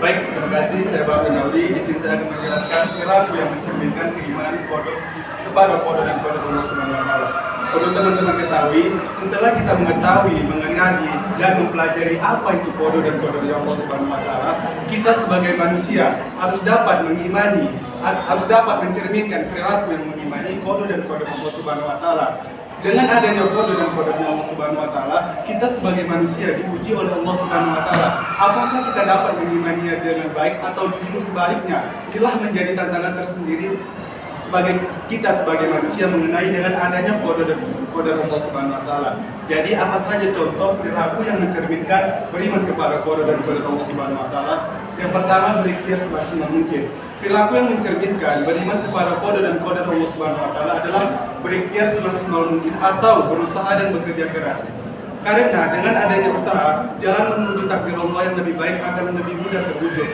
Baik, terima kasih. Saya Pak Nauri. Di sini saya akan menjelaskan perilaku yang mencerminkan keimanan kepada kodok dan kodok Allah Subhanahu wa Ta'ala. Perlu teman-teman ketahui, setelah kita mengetahui, mengenali, dan mempelajari apa itu kodok dan kodok Allah Subhanahu wa Ta'ala, kita sebagai manusia harus dapat mengimani, harus dapat mencerminkan perilaku yang mengimani kodok dan kodok Allah Subhanahu wa Ta'ala. Dengan adanya kodok dan kodok Allah Subhanahu wa Ta'ala, kita sebagai manusia diuji oleh Allah Subhanahu wa Ta'ala. Apakah kita dapat mengimaninya dengan baik atau justru sebaliknya? Inilah menjadi tantangan tersendiri sebagai manusia mengenai dengan adanya kodok dan kodok Allah Subhanahu wa Ta'ala. Jadi apa saja contoh perilaku yang mencerminkan beriman kepada kodok dan kodok Allah Subhanahu wa Ta'ala? Yang pertama, berikhtiar semaksimal mungkin. Perilaku yang mencerminkan beriman kepada kodok dan kodok Allah Subhanahu wa Ta'ala adalah berikhtiar semaksimal mungkin atau berusaha dan bekerja keras. Karena dengan adanya usaha, jalan menuju takdir Allah yang lebih baik akan lebih mudah terwujud.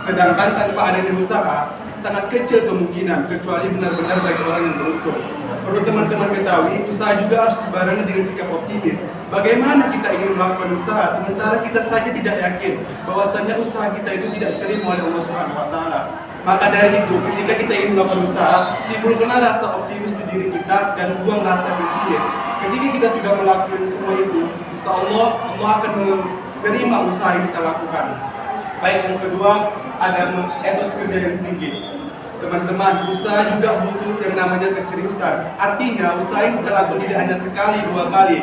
Sedangkan tanpa adanya usaha, sangat kecil kemungkinan kecuali benar-benar bagi orang yang beruntung. Perlu teman-teman ketahui, usaha juga harus dibarengi dengan sikap optimis. Bagaimana kita ingin melakukan usaha sementara kita saja tidak yakin bahwasannya usaha kita itu tidak diterima oleh Allah Subhanahu wa Ta'ala. Maka dari itu, ketika kita ingin melakukan usaha, timbulkanlah rasa optimis di diri kita dan buang rasa pesimis. Ketika kita sudah melakukan semua itu, insya Allah akan menerima usaha yang kita lakukan. Baik, yang kedua, ada etos kerja yang tinggi. Teman-teman, usaha juga butuh yang namanya keseriusan. Artinya, usaha yang kita lakukan tidak hanya sekali, dua kali,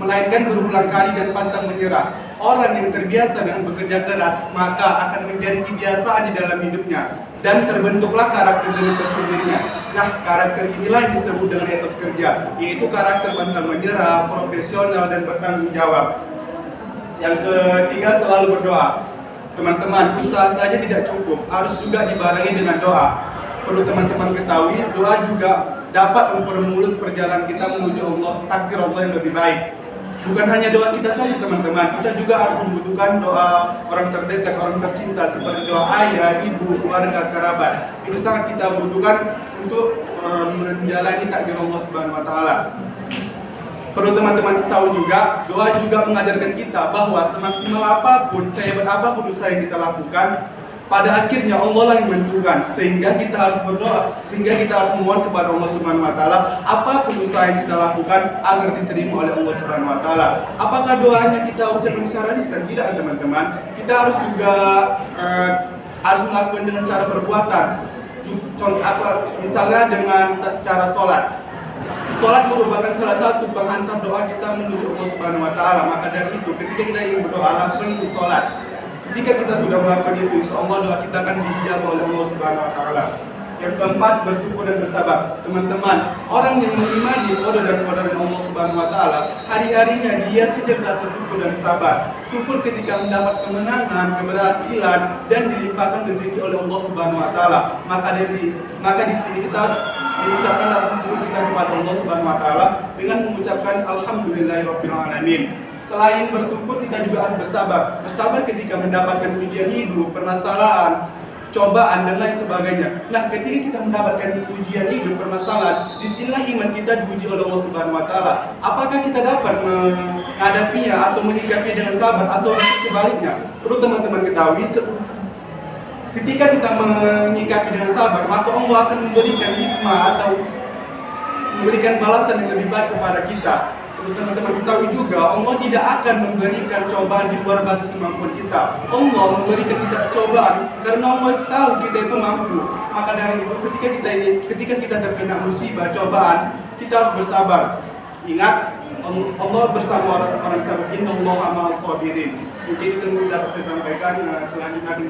melainkan berulang kali dan pantang menyerah. Orang yang terbiasa dengan bekerja keras, maka akan menjadi kebiasaan di dalam hidupnya. Dan terbentuklah karakter dengan tersendirinya. Nah, karakter inilah yang disebut dengan etos kerja, yaitu karakter pantang menyerah, profesional, dan bertanggung jawab. Yang ketiga, selalu berdoa. Teman-teman, usaha saja tidak cukup, harus juga dibarengi dengan doa. Perlu teman-teman ketahui, doa juga dapat mempermulus perjalanan kita menuju Allah, takdir Allah yang lebih baik. Bukan hanya doa kita saja teman-teman, kita juga harus membutuhkan doa orang terdekat, orang tercinta, seperti doa ayah, ibu, keluarga, kerabat. Itu sangat kita butuhkan untuk menjalani takdir Allah Subhanahu wa Ta'ala. Perlu teman-teman tahu juga, doa juga mengajarkan kita bahwa semaksimal apapun, sehebat apapun usaha yang kita lakukan, pada akhirnya Allah lah yang menentukan. Sehingga kita harus berdoa, sehingga kita harus memohon kepada Allah Subhanahu wa Ta'ala apapun usaha yang kita lakukan agar diterima oleh Allah Subhanahu wa Ta'ala. Apakah doanya kita ucapkan secara lisan? Tidak, teman-teman. Kita harus juga harus melakukan dengan cara perbuatan. Contoh apa? Misalnya dengan cara sholat. Sholat merupakan salah satu penghantar doa kita menuju Allah Subhanahu wa Ta'ala. Maka dari itu, ketika kita ingin berdoa, lakukan itu sholat. Ketika kita sudah melakukan itu, insya Allah doa kita akan dijawab oleh Allah Subhanahu wa Ta'ala. Yang keempat, bersyukur dan bersabar. Teman-teman, orang yang mengimani qada dan qadar Allah Subhanahu wa Ta'ala, hari-harinya dia sedang rasa syukur dan sabar. Syukur ketika mendapat kemenangan, keberhasilan, dan dilimpahkan rezeki oleh Allah Subhanahu wa Ta'ala. Maka di sini kita harus mengucapkan rasa syukur kita kepada Allah Subhanahu wa Ta'ala dengan mengucapkan alhamdulillahirabbil alamin. Selain bersyukur, kita juga harus bersabar. Bersabar ketika mendapatkan ujian hidup, permasalahan, cobaan, dan lain sebagainya. Nah, ketika kita mendapatkan ujian hidup, permasalahan, disinilah iman kita diuji oleh Allah Subhanahu wa Ta'ala. Apakah kita dapat menghadapinya atau menyikapi dengan sabar atau sebaliknya? Perlu teman-teman ketahui, ketika kita menyikapi dengan sabar, maka Allah akan memberikan hikmah atau memberikan balasan yang lebih baik kepada kita. Teman-teman ketahui juga, Allah tidak akan memberikan cobaan di luar batas kemampuan kita. Allah memberikan kita cobaan karena Allah tahu kita itu mampu. Maka dari itu, ketika kita terkena musibah, cobaan, kita harus bersabar. Ingat, Allah bersama orang sabar. Innallaha ma'as sabirin. Mungkin itu yang dapat saya sampaikan. Selanjutnya